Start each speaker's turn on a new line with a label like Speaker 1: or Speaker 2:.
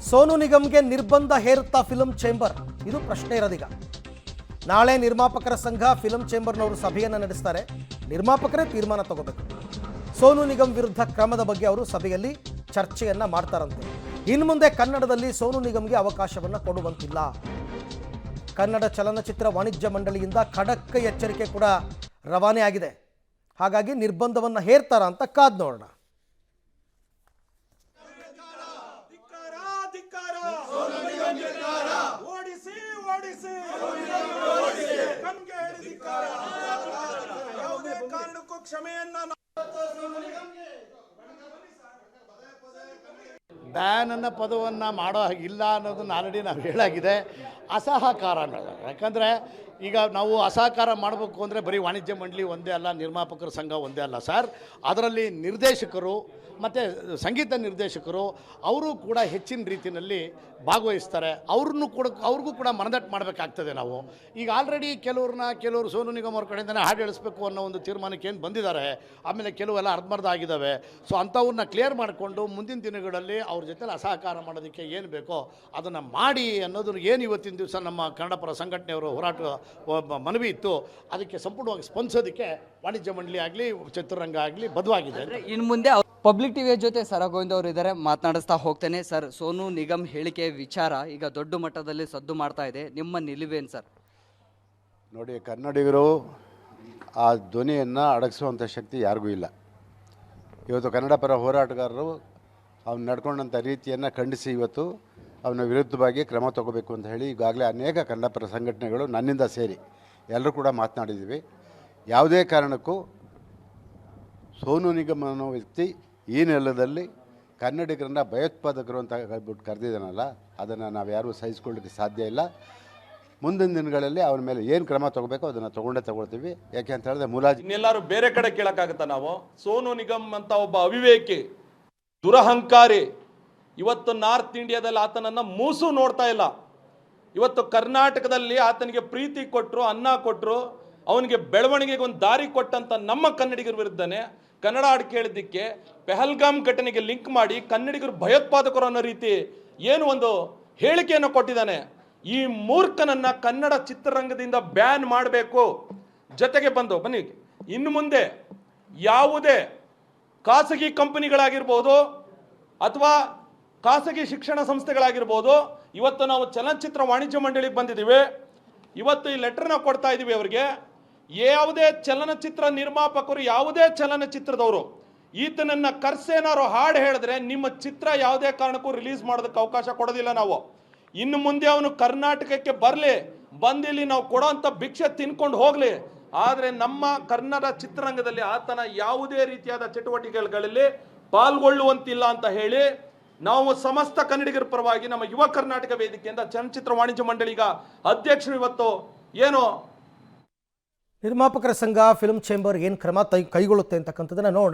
Speaker 1: ಸೋನು ನಿಗಮ್ಗೆ ನಿರ್ಬಂಧ ಹೇರುತ್ತಾ film chamber, ಇದು ಪ್ರಶ್ನೆ ಇರೋದೀಗ. ನಾಳೆ ನಿರ್ಮಾಪಕರ ಸಂಘ ಫಿಲ್ಮ್ ಚೇಂಬರ್ನವರು ಸಭೆಯನ್ನು ನಡೆಸ್ತಾರೆ. ನಿರ್ಮಾಪಕರೇ ತೀರ್ಮಾನ ತಗೋಬೇಕು. ಸೋನು ನಿಗಮ್ ವಿರುದ್ಧ ಕ್ರಮದ ಬಗ್ಗೆ ಅವರು ಸಭೆಯಲ್ಲಿ ಚರ್ಚೆಯನ್ನ ಮಾಡ್ತಾರಂತೆ. ಇನ್ನು ಮುಂದೆ ಕನ್ನಡದಲ್ಲಿ ಸೋನು ನಿಗಮ್ಗೆ ಅವಕಾಶವನ್ನು ಕೊಡುವಂತಿಲ್ಲ. ಕನ್ನಡ ಚಲನಚಿತ್ರ ವಾಣಿಜ್ಯ ಮಂಡಳಿಯಿಂದ ಖಡಕ್ ಎಚ್ಚರಿಕೆ ಕೂಡ ರವಾನೆ ಆಗಿದೆ. ಹಾಗಾಗಿ ನಿರ್ಬಂಧವನ್ನು ಹೇರ್ತಾರ ಅಂತ ಕಾದ್ ನೋಡೋಣ.
Speaker 2: ಬ್ಯಾನ್ ಅನ್ನೋ ಪದವನ್ನು ಮಾಡೋ ಹಾಗಿಲ್ಲ ಅನ್ನೋದನ್ನು ಆಲ್ರೆಡಿ ನಾವು ಹೇಳಾಗಿದೆ. ಅಸಹಕಾರ ಅನ್ನೋದು, ಯಾಕಂದರೆ ಈಗ ನಾವು ಅಸಹಕಾರ ಮಾಡಬೇಕು ಅಂದರೆ ಬರೀ ವಾಣಿಜ್ಯ ಮಂಡಳಿ ಒಂದೇ ಅಲ್ಲ, ನಿರ್ಮಾಪಕರ ಸಂಘ ಒಂದೇ ಅಲ್ಲ ಸರ್. ಅದರಲ್ಲಿ ನಿರ್ದೇಶಕರು ಮತ್ತು ಸಂಗೀತ ನಿರ್ದೇಶಕರು ಅವರು ಕೂಡ ಹೆಚ್ಚಿನ ರೀತಿಯಲ್ಲಿ ಭಾಗವಹಿಸ್ತಾರೆ. ಅವ್ರಿಗೂ ಕೂಡ ಮನದಟ್ಟು ಮಾಡಬೇಕಾಗ್ತದೆ ನಾವು. ಈಗ ಆಲ್ರೆಡಿ ಕೆಲವರು ಸೋನು ನಿಗಮ್ ಅವ್ರ ಕಡೆಯಿಂದನೇ ಹಾಡು ಹೇಳಿಸ್ಬೇಕು ಅನ್ನೋ ಒಂದು ತೀರ್ಮಾನಕ್ಕೆ ಏನು ಬಂದಿದ್ದಾರೆ. ಆಮೇಲೆ ಕೆಲವೆಲ್ಲ ಅರ್ಧಮರ್ಧ ಆಗಿದ್ದಾವೆ. ಸೊ ಅಂಥವ್ರನ್ನ ಕ್ಲಿಯರ್ ಮಾಡಿಕೊಂಡು ಮುಂದಿನ ದಿನಗಳಲ್ಲಿ ಅವ್ರ ಜೊತೆ ಅಸಹಕಾರ ಮಾಡೋದಕ್ಕೆ ಏನು ಬೇಕೋ ಅದನ್ನು ಮಾಡಿ ಅನ್ನೋದ್ರ ಏನು ಇವತ್ತಿನ ದಿವಸ ನಮ್ಮ ಕನ್ನಡ ಪರ ಸಂಘಟನೆಯವರು ಹೋರಾಟ ಮನವಿ ಇತ್ತು. ಅದಕ್ಕೆ ಸಂಪೂರ್ಣವಾಗಿ ಸ್ಪಂದಿಸೋದಕ್ಕೆ ವಾಣಿಜ್ಯ ಮಂಡಳಿ ಆಗಲಿ ಚಿತ್ರರಂಗ ಆಗಲಿ ಬದ್ಧವಾಗಿದೆ.
Speaker 3: ಇನ್ನು ಮುಂದೆ ಪಬ್ಲಿಕ್ ಟಿವಿಯ ಜೊತೆ ಸರ ಗೋವಿಂದ್ ಅವರು ಇದ್ದಾರೆ, ಮಾತನಾಡಿಸ್ತಾ ಹೋಗ್ತೇನೆ. ಸರ್, ಸೋನು ನಿಗಮ್ ಹೇಳಿಕೆ ವಿಚಾರ ಈಗ ದೊಡ್ಡ ಮಟ್ಟದಲ್ಲಿ ಸದ್ದು ಮಾಡ್ತಾ ಇದೆ. ನಿಮ್ಮ ನಿಲುವೇನು ಸರ್?
Speaker 4: ನೋಡಿ, ಕನ್ನಡಿಗರು ಆ ಧ್ವನಿಯನ್ನು ಅಡಗಿಸುವಂಥ ಶಕ್ತಿ ಯಾರಿಗೂ ಇಲ್ಲ. ಇವತ್ತು ಕನ್ನಡ ಪರ ಹೋರಾಟಗಾರರು ಅವ್ನು ನಡ್ಕೊಂಡಂಥ ರೀತಿಯನ್ನು ಖಂಡಿಸಿ ಇವತ್ತು ಅವನ ವಿರುದ್ಧವಾಗಿ ಕ್ರಮ ತಗೋಬೇಕು ಅಂತ ಹೇಳಿ ಈಗಾಗಲೇ ಅನೇಕ ಕನ್ನಡ ಪರ ಸಂಘಟನೆಗಳು ನನ್ನಿಂದ ಸೇರಿ ಎಲ್ಲರೂ ಕೂಡ ಮಾತನಾಡಿದ್ದೀವಿ. ಯಾವುದೇ ಕಾರಣಕ್ಕೂ ಸೋನು ನಿಗಮ್ ಅನ್ನೋ ವ್ಯಕ್ತಿ ಈ ನೆಲದಲ್ಲಿ ಕನ್ನಡಿಗರನ್ನ ಭಯೋತ್ಪಾದಕರು ಅಂತ ಹೇಳ್ಬಿಟ್ಟು ಕರೆದಿದ್ದಾನಲ್ಲ, ಅದನ್ನು ನಾವು ಯಾರೂ ಸಹಿಸ್ಕೊಳ್ಳೋಕ್ಕೆ ಸಾಧ್ಯ ಇಲ್ಲ. ಮುಂದಿನ ದಿನಗಳಲ್ಲಿ ಅವನ ಮೇಲೆ ಏನು ಕ್ರಮ ತಗೋಬೇಕು ಅದನ್ನು ತಗೊಳ್ತೀವಿ. ಯಾಕೆ ಅಂತ ಹೇಳಿದ್ರೆ
Speaker 5: ಇನ್ನೆಲ್ಲರೂ ಬೇರೆ ಕಡೆ ಕೇಳೋಕ್ಕಾಗತ್ತಾ ನಾವು? ಸೋನು ನಿಗಮ್ ಅಂತ ಒಬ್ಬ ಅವಿವೇಕಿ, ದುರಹಂಕಾರಿ, ಇವತ್ತು ನಾರ್ತ್ ಇಂಡಿಯಾದಲ್ಲಿ ಆತನನ್ನು ಮೂಸು ನೋಡ್ತಾ ಇಲ್ಲ. ಇವತ್ತು ಕರ್ನಾಟಕದಲ್ಲಿ ಆತನಿಗೆ ಪ್ರೀತಿ ಕೊಟ್ಟರು, ಅನ್ನ ಕೊಟ್ಟರು, ಅವನಿಗೆ ಬೆಳವಣಿಗೆಗೆ ಒಂದು ದಾರಿ ಕೊಟ್ಟಂತ ನಮ್ಮ ಕನ್ನಡಿಗರ ವಿರುದ್ಧನೇ ಕನ್ನಡ ಹಾಡು ಕೇಳಿದ್ದಕ್ಕೆ ಪೆಹಲ್ಗಾಮ್ ಘಟನೆಗೆ ಲಿಂಕ್ ಮಾಡಿ ಕನ್ನಡಿಗರು ಭಯೋತ್ಪಾದಕರು ಅನ್ನೋ ರೀತಿ ಏನು ಒಂದು ಹೇಳಿಕೆಯನ್ನು ಕೊಟ್ಟಿದ್ದಾನೆ. ಈ ಮೂರ್ಖನನ್ನ ಕನ್ನಡ ಚಿತ್ರರಂಗದಿಂದ ಬ್ಯಾನ್ ಮಾಡಬೇಕು. ಜೊತೆಗೆ ಬನ್ನಿ, ಇನ್ನು ಮುಂದೆ ಯಾವುದೇ ಖಾಸಗಿ ಕಂಪನಿಗಳಾಗಿರ್ಬೋದು ಅಥವಾ ಖಾಸಗಿ ಶಿಕ್ಷಣ ಸಂಸ್ಥೆಗಳಾಗಿರ್ಬೋದು, ಇವತ್ತು ನಾವು ಚಲನಚಿತ್ರ ವಾಣಿಜ್ಯ ಮಂಡಳಿಗೆ ಬಂದಿದ್ದೀವಿ. ಇವತ್ತು ಈ ಲೆಟರ್ನ ಕೊಡ್ತಾ ಇದ್ದೀವಿ ಅವರಿಗೆ. ಯಾವುದೇ ಚಲನಚಿತ್ರ ನಿರ್ಮಾಪಕರು, ಯಾವುದೇ ಚಲನಚಿತ್ರದವರು ಈತನನ್ನ ಕರ್ಸೇನಾರು ಹಾಡು ಹೇಳಿದ್ರೆ ನಿಮ್ಮ ಚಿತ್ರ ಯಾವುದೇ ಕಾರಣಕ್ಕೂ ರಿಲೀಸ್ ಮಾಡೋದಕ್ಕೆ ಅವಕಾಶ ಕೊಡೋದಿಲ್ಲ ನಾವು. ಇನ್ನು ಮುಂದೆ ಅವನು ಕರ್ನಾಟಕಕ್ಕೆ ಬರಲಿ, ಬಂದಿಲ್ಲಿ ನಾವು ಕೊಡೋಂಥ ಭಿಕ್ಷೆ ತಿನ್ಕೊಂಡು ಹೋಗಲಿ. ಆದರೆ ನಮ್ಮ ಕನ್ನಡ ಚಿತ್ರರಂಗದಲ್ಲಿ ಆತನ ಯಾವುದೇ ರೀತಿಯಾದ ಚಟುವಟಿಕೆಗಳಲ್ಲಿ ಪಾಲ್ಗೊಳ್ಳುವಂತಿಲ್ಲ ಅಂತ ಹೇಳಿ ನಾವು ಸಮಸ್ತ ಕನ್ನಡಿಗರ ಪರವಾಗಿ ನಮ್ಮ ಯುವ ಕರ್ನಾಟಕ ವೇದಿಕೆಯಿಂದ ಚಲನಚಿತ್ರ ವಾಣಿಜ್ಯ ಮಂಡಳಿಗ ಅಧ್ಯಕ್ಷರು ಇವತ್ತು ಏನು
Speaker 1: ನಿರ್ಮಾಪಕರ ಸಂಘ ಫಿಲ್ಮ್ ಚೇಂಬರ್ ಏನು ಕ್ರಮ ಕೈಗೊಳ್ಳುತ್ತೆ ಅಂತಕ್ಕಂಥದ್ದನ್ನು ನೋಡೋಣ.